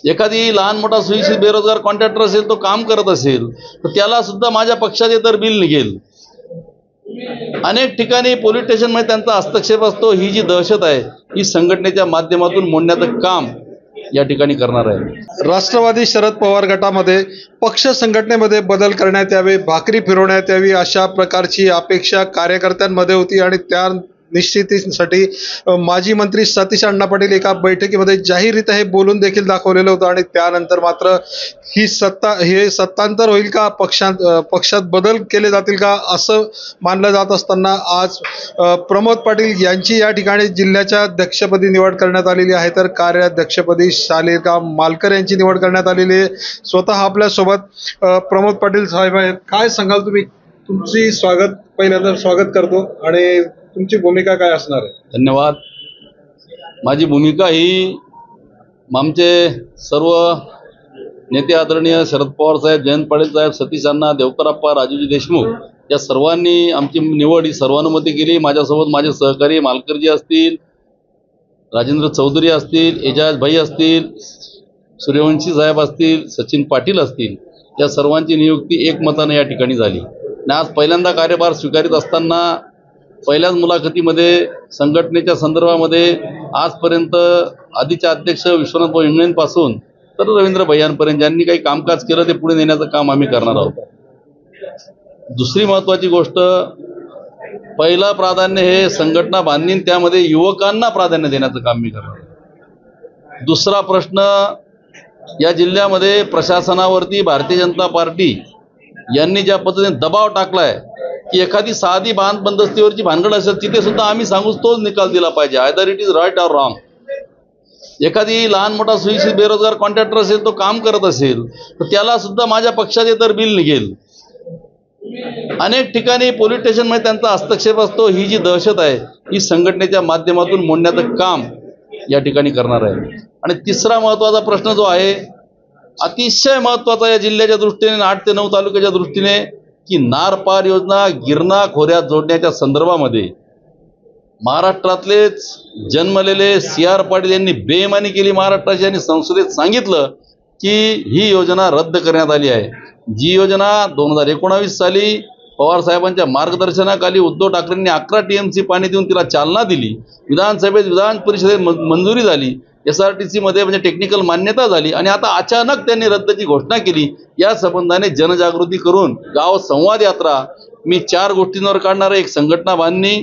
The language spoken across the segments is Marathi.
एखादी लहान मोठा सुशिक्षित बेरोजगार कॉन्ट्रॅक्टर असेल, तो काम करत असेल तर त्याला सुद्धा माझ्या पक्षाचे तर बिल निघेल. अनेक ठिकाणी पोलीस स्टेशनमध्ये त्यांचा हस्तक्षेप असतो. ही जी दहशत आहे ही संघटनेच्या माध्यमातून मोडण्याचं काम या ठिकाणी करणार आहे. राष्ट्रवादी शरद पवार गटामध्ये पक्ष संघटनेमध्ये बदल करण्यात यावे, भाकरी फिरवण्यात यावी अशा प्रकारची अपेक्षा कार्यकर्त्यांमध्ये होती आणि त्या निश्चितीसाठी माजी मंत्री सतीश अण्णा पाटील एका बैठकीमध्ये जाहीररित्या हे बोलून देखील दाखवलेलं होतं आणि त्यानंतर मात्र ही हे सत्तांतर होईल का, पक्षात बदल केले जातील का असं मानलं जात असताना आज प्रमोद पाटील यांची या ठिकाणी जिल्ह्याच्या अध्यक्षपदी निवड करण्यात आलेली आहे, तर कार्याध्यक्षपदी शालिग्राम मालकर यांची निवड करण्यात आलेली आहे. स्वतः आपल्यासोबत प्रमोद पाटील साहेब आहेत. काय सांगाल तुम्ही? तुमची पहिल्यांदा स्वागत करतो आणि तुमची भूमिका काय असणार आहे? धन्यवाद. माझी भूमिका ही आमचे सर्व नेते आदरणीय शरद पवार साहेब, जयंत पाटील साहेब, सतीश अण्णा, देवकरप्पा, राजूजी देशमुख या सर्वांनी आमची निवड ही सर्वानुमती केली. माझ्यासोबत माझे सहकारी मालकरजी असतील, राजेंद्र चौधरी असतील, एजाज भाई असतील, सूर्यवंशी साहेब असतील, सचिन पाटील असतील, या सर्वांची नियुक्ती एकमताने या ठिकाणी झाली. आणि आज पहिल्यांदा कार्यभार स्वीकारित असताना पहिल्याच मुलाखतीमध्ये संघटनेच्या संदर्भामध्ये आजपर्यंत आधीचे अध्यक्ष विश्वनाथ इंगळेंपासून तर रवींद्र भैयांपर्यंत ज्यांनी काही कामकाज केलं ते पुढे नेण्याचं काम आम्ही करणार आहोत. दुसरी महत्त्वाची गोष्ट, पहिलं प्राधान्य हे संघटना बांधणी, त्यामध्ये युवकांना प्राधान्य देण्याचं काम मी करणार. दुसरा प्रश्न, या जिल्ह्यामध्ये प्रशासनावरती भारतीय जनता पार्टी यांनी ज्या पद्धतीने दबाव टाकलाय की एखादी साधी बंदस्तीवरची भानगड असेल तिथे सुद्धा आम्ही सांगूच तोच निकाल दिला पाहिजे, either it is right or wrong. एखादी लहान मोठा सुशिक्षित बेरोजगार कॉन्ट्रॅक्टर असेल, तो काम करत असेल तर त्याला सुद्धा माझ्या पक्षाचे तर बिल निघेल. अनेक ठिकाणी पोलीस स्टेशनमध्ये त्यांचा हस्तक्षेप असतो. ही जी दहशत आहे ही संघटनेच्या माध्यमातून मोडण्याचं काम या ठिकाणी करणार आहे. आणि तिसरा महत्त्वाचा प्रश्न जो आहे, अतिशय महत्त्वाचा या जिल्ह्याच्या दृष्टीने, 8 ते 9 तालुक्याच्या दृष्टीने, की नार पार योजना गिरणा खोऱ्यात जोडण्याच्या संदर्भामध्ये महाराष्ट्रातलेच जन्मलेले CR पाटील यांनी बेईमानी केली महाराष्ट्राची आणि संसदेत सांगितलं की ही योजना रद्द करण्यात आली आहे. जी योजना 2019 साली पवार साहेबांच्या मार्गदर्शनाखाली उद्धव ठाकरेंनी 11 TMC पाणी देऊन तिला चालना दिली, विधानसभेत विधान परिषदेत मंजुरी झाली, SRTC मध्ये म्हणजे टेक्निकल मान्यता झाली आणि आता अचानक त्यांनी रद्दची घोषणा केली. या संबंधाने जनजागृती करून गाव संवाद यात्रा मी 4 गोष्टींवर काढणार आहे. एक, संघटना बांधणी.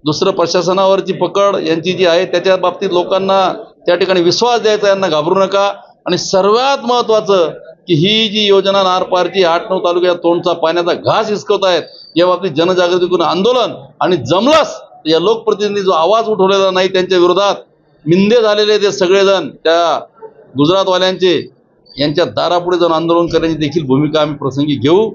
दुसरं, प्रशासनावरची पकड यांची जी आहे त्याच्या बाबतीत लोकांना त्या ठिकाणी विश्वास द्यायचा, यांना घाबरू नका. आणि सर्वात महत्त्वाचं की ही जी योजना नारपारची 8-9 तालुक्यात तोंडचा पाण्याचा घास हिसकवत आहेत, या बाबतीत जनजागृती करून आंदोलन, आणि जमलास या लोकप्रतिनिधी जो आवाज उठवलेला नाही त्यांच्या विरोधात मिंदे झालेले ते सगळेजण त्या गुजरातवाल्यांचे यांच्या दारापुढे जाऊन आंदोलन करण्याची देखील भूमिका आम्ही प्रसंगी घेऊ.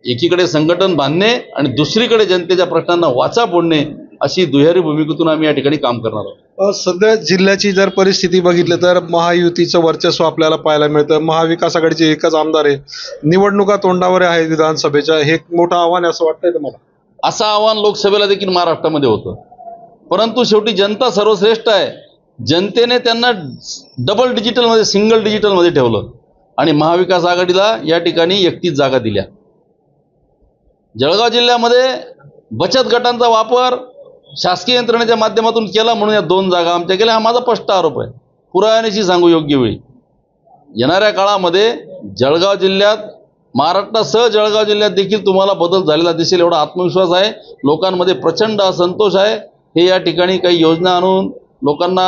एकीकडे संघटन बांधणे आणि दुसरीकडे जनतेच्या प्रश्नांना वाचा फोडणे, अशी दुहेरी भूमिकेतून आम्ही या ठिकाणी काम करणार आहोत. सध्या जिल्ह्याची जर परिस्थिती बघितली तर महायुतीचं वर्चस्व आपल्याला पाहायला मिळतं. महाविकास आघाडीचे एकच आमदार आहे, निवडणुका तोंडावर आहे विधानसभेच्या, हे मोठं आव्हान असं वाटतंय तुम्हाला? असं आव्हान लोकसभेला देखील महाराष्ट्रामध्ये होतं, परंतु शेवटी जनता सर्वश्रेष्ठ आहे. जनतेने त्यांना डबल डिजिटलमध्ये, सिंगल डिजिटलमध्ये ठेवलं आणि महाविकास आघाडीला या ठिकाणी 31 जागा दिल्या. जळगाव जिल्ह्यामध्ये बचत गटांचा वापर शासकीय यंत्रणेच्या माध्यमातून केला म्हणून या 2 जागा आमच्या गेल्या, हा माझा स्पष्ट आरोप आहे. पुराव्यानेशी सांगू योग्य वेळी. येणाऱ्या काळामध्ये जळगाव जिल्ह्यात, महाराष्ट्रासह जळगाव जिल्ह्यात देखील तुम्हाला बदल झालेला दिसेल, एवढा आत्मविश्वास आहे. लोकांमध्ये प्रचंड असंतोष आहे. हे या ठिकाणी काही योजना आणून लोकांना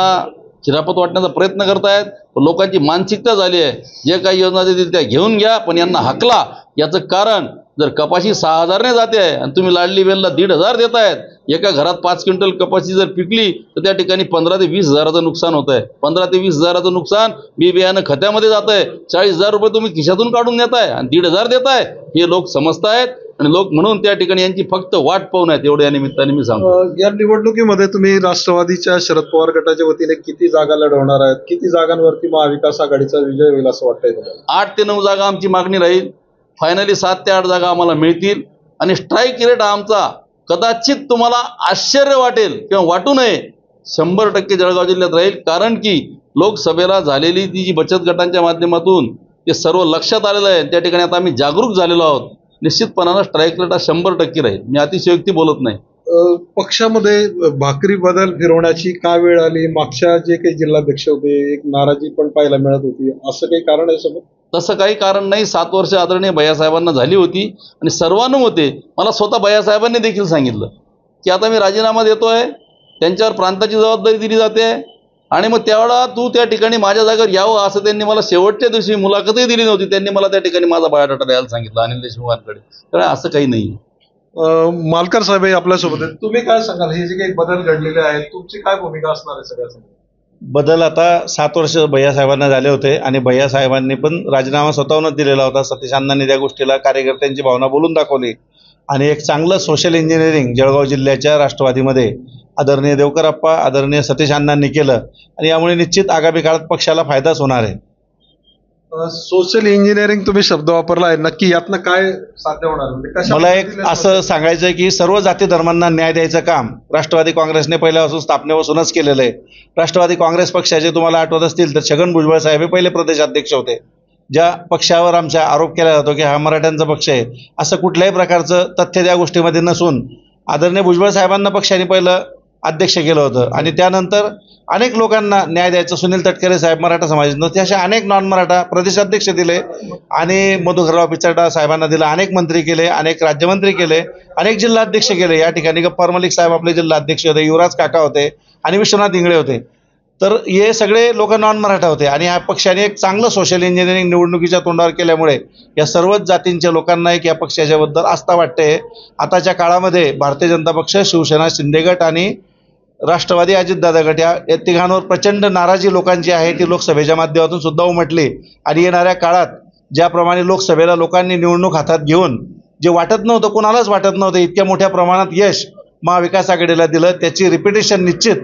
चिरापत वाटण्याचा प्रयत्न करतायत. लोकांची मानसिकता झाली आहे, जे काही योजना देतील त्या घेऊन घ्या, पण यांना हाकला. याचं कारण, जर कपाशी 6,000ने जाते आहे आणि तुम्ही लाडली बेलला 1,500 देत आहेत, एका घरात 5 क्विंटल कपाशी जर पिकली तर त्या ठिकाणी 15 ते 20 हजाराचं नुकसान होत आहे. 15 ते 20 हजाराचं नुकसान बी बियाणं खत्यामध्ये जात आहे. 40,000 रुपये तुम्ही खिशातून काढून देत आहे आणि 1,500 देत आहे. हे लोक समजतायत आणि लोक म्हणून त्या ठिकाणी यांची फक्त वाट पाहून आहेत. एवढ्या निमित्ताने मी सांगतो. या निवडणुकीमध्ये तुम्ही राष्ट्रवादीच्या शरद पवार गटाच्या वतीने किती जागा लढवणार आहेत? किती जागांवरती महाविकास आघाडीचा विजय होईल असं वाटतंय तुम्हाला? 8 ते 9 जागा आमची मागणी राहील. फायनली 7 ते 8 जागा आम्हाला मिळतील आणि स्ट्राईक रेट आमचा कदाचित तुम्हाला आश्चर्य वाटेल किंवा वाटू नये, 100% जळगाव जिल्ह्यात राहील. कारण की लोकसभेला झालेली ती जी बचत गटांच्या माध्यमातून ते सर्व लक्षात आलेलं आहे. त्या ठिकाणी आता आम्ही जागरूक झालेलो आहोत. निश्चितपणानं स्ट्राईक रेट हा 100% राहील. मी अतिशयोक्ती बोलत नाही. पक्षामध्ये भाकरी बदल फिरवण्याची का वेळ आली? मागच्या जे काही जिल्हाध्यक्ष होते एक नाराजी पण पाहायला मिळत होती, असं काही कारण आहे समोर? तसं काही कारण नाही. 7 वर्ष आदरणीय भैयासाहेबांना झाली होती आणि सर्वानुमते मला स्वतः भैयासाहेबांनी देखील सांगितलं की आता मी राजीनामा देतोय, त्यांच्यावर प्रांताची जबाबदारी दिली जाते आणि मग त्यावेळा तू त्या ठिकाणी माझ्या जागेवर यावं असं त्यांनी मला शेवटच्या दिवशी मुलाखतही दिली नव्हती. त्यांनी मला त्या ठिकाणी माझा बायोडाटा द्यायला सांगितलं अनिल देशमुखांकडे. तर असं काही नाही. मालकर साहेब हे आपल्यासोबत आहेत, तुम्ही काय सांगाल? हे जे काही बदल घडलेले आहेत तुमची काय भूमिका असणार आहे सगळ्यासमोर? बदल आता 7 वर्ष भैयासाहेबांना झाले होते आणि भैयासाहेबांनी पण राजीनामा स्वतःहूनच दिलेला होता. सतीश अण्णांनी त्या गोष्टीला कार्यकर्त्यांची भावना बोलून दाखवली आणि एक चांगलं सोशल इंजिनिअरिंग जळगाव जिल्ह्याच्या राष्ट्रवादीमध्ये आदरणीय देवकरप्पा, आदरणीय सतीश अण्णांनी केलं आणि यामुळे निश्चित आगामी काळात पक्षाला फायदाच होणार आहे. सोशल इंजिनिअरिंग तुम्ही शब्द वापरला आहे, नक्की यातनं काय साध्य होणार? म्हणजे कशा मला एक पद्धतीने असं सांगायचं आहे की सर्व जाती धर्मांना न्याय द्यायचं काम राष्ट्रवादी काँग्रेसने पहिल्यापासून स्थापनेपासूनच केलेलं आहे. राष्ट्रवादी काँग्रेस पक्षाचे तुम्हाला आठवत असतील तर छगन भुजबळ साहेब हे पहिले प्रदेशाध्यक्ष होते. ज्या पक्षावर आमचा आरोप केला जातो की हा मराठ्यांचा पक्ष आहे, असं कुठल्याही प्रकारचं तथ्य त्या गोष्टीमध्ये नसून आदरणीय भुजबळ साहेबांना पक्षाने पहिलं अध्यक्ष केलं होतं आणि त्यानंतर अनेक लोकांना न्याय द्यायचं. सुनील तटकरे साहेब मराठा समाजाचे अशा अनेक नॉन मराठा प्रदेशाध्यक्ष दिले आणि मधुकरराव पिचडा साहेबांना दिलं. अनेक मंत्री केले, अनेक राज्यमंत्री केले, अनेक जिल्हाध्यक्ष केले. या ठिकाणी गप्पार मलिक साहेब आपले जिल्हाध्यक्ष होते, युवराज काका होते आणि विश्वनाथ इंगळे होते. तर हे सगळे लोक नॉन मराठा होते आणि ह्या पक्षाने एक चांगलं सोशल इंजिनिअरिंग निवडणुकीच्या तोंडावर केल्यामुळे या सर्वच जातींच्या लोकांना एक या पक्षाच्याबद्दल आस्था वाटते. आताच्या काळामध्ये भारतीय जनता पक्ष, शिवसेना, शिंदे गट आणि राष्ट्रवादी अजितदादा गट या तिघांवर प्रचंड नाराजी लोकांची आहे ती लोकसभेच्या माध्यमातून सुद्धा उमटली आणि येणाऱ्या काळात ज्याप्रमाणे लोकसभेला लोकांनी निवडणूक हातात घेऊन जे वाटत नव्हतं, कोणालाच वाटत नव्हतं, इतक्या मोठ्या प्रमाणात यश महाविकास आघाडीला दिलं, त्याची रिपिटेशन निश्चित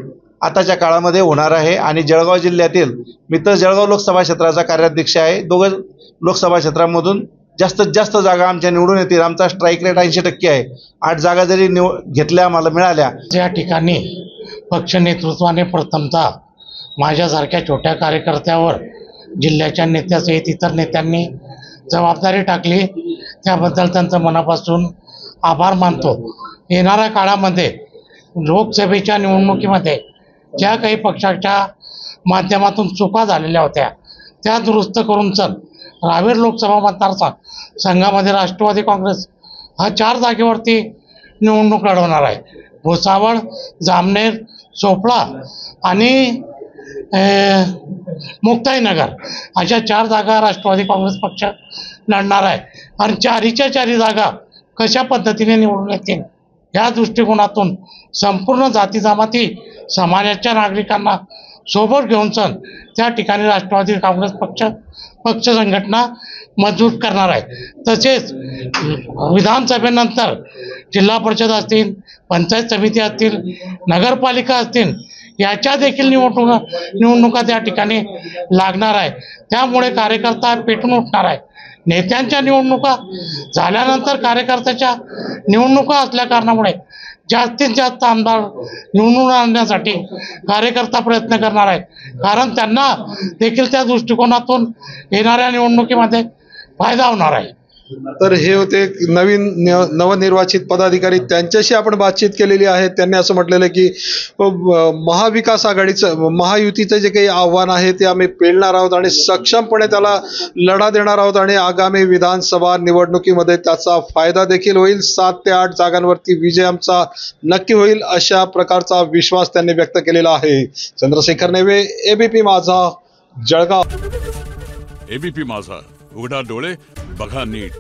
आताच्या काळामध्ये होणार आहे. आणि जळगाव जिल्ह्यातील मी तर जळगाव लोकसभा क्षेत्राचा कार्याध्यक्ष आहे. दोघं लोकसभा क्षेत्रांमधून जास्तीत जास्त जागा आमच्या निवडून येतील. आमचा स्ट्राईक रेट 80% आहे. 8 जागा जरी घेतल्या आम्हाला मिळाल्या. या ठिकाणी पक्ष नेतृत्वाने प्रथमतः माझ्यासारख्या छोट्या कार्यकर्त्यावर जिल्ह्याच्या नेत्यासहित इतर नेत्यांनी जबाबदारी टाकली, त्याबद्दल त्यांचं मनापासून आभार मानतो. येणाऱ्या काळामध्ये लोकसभेच्या निवडणुकीमध्ये ज्या काही पक्षाच्या माध्यमातून चुका झालेल्या होत्या त्या दुरुस्त करून रावेर लोकसभा मतदारसंघामध्ये राष्ट्रवादी काँग्रेस हा 4 जागेवरती निवडणूक लढवणार आहे. भुसावळ, जामनेर, चोपडा आणि मुक्ताईनगर अशा 4 जागा राष्ट्रवादी काँग्रेस पक्ष लढणार आहे आणि 4च्या 4 जागा कशा पद्धतीने निवडून येतील या दृष्टिकोनातून संपूर्ण जाती जमाती समाजाच्या नागरिकांना सोबत घेऊन त्या ठिकाणी राष्ट्रवादी काँग्रेस पक्ष संघटना मजबूत करणार आहे. तसेच विधानसभेनंतर जिल्हा परिषद असतील, पंचायत समिती असतील, नगरपालिका असतील याच्या देखील निवडणुका त्या ठिकाणी लागणार आहे. त्यामुळे कार्यकर्ता पेटून उठणार आहे. नेत्यांच्या निवडणुका झाल्यानंतर कार्यकर्त्याच्या निवडणुका असल्या कारणामुळे जास्तीत जास्त आमदार निवडून आणण्यासाठी कार्यकर्ता प्रयत्न करणार आहे, कारण त्यांना देखील त्या दृष्टिकोनातून येणाऱ्या निवडणुकीमध्ये फायदा होणार आहे. तर हे होते नवनिर्वाचित पदाधिकारी, त्यांच्याशी आपण बातचीत केलेली आहे. त्यांनी असं म्हटलेलं की महाविकास आघाडीचं, महायुतीचं जे काही आव्हान आहे ते आम्ही पेलणार आहोत आणि सक्षमपणे त्याला लढा देणार आहोत आणि आगामी विधानसभा निवडणुकीमध्ये त्याचा फायदा देखील होईल. 7 ते 8 जागांवरती विजय आमचा नक्की होईल, अशा प्रकारचा विश्वास त्यांनी व्यक्त केलेला आहे. चंद्रशेखर नेवे, एबीपी माझा, जळगाव. एबीपी माझा, उघडा डोळे बघा नीट.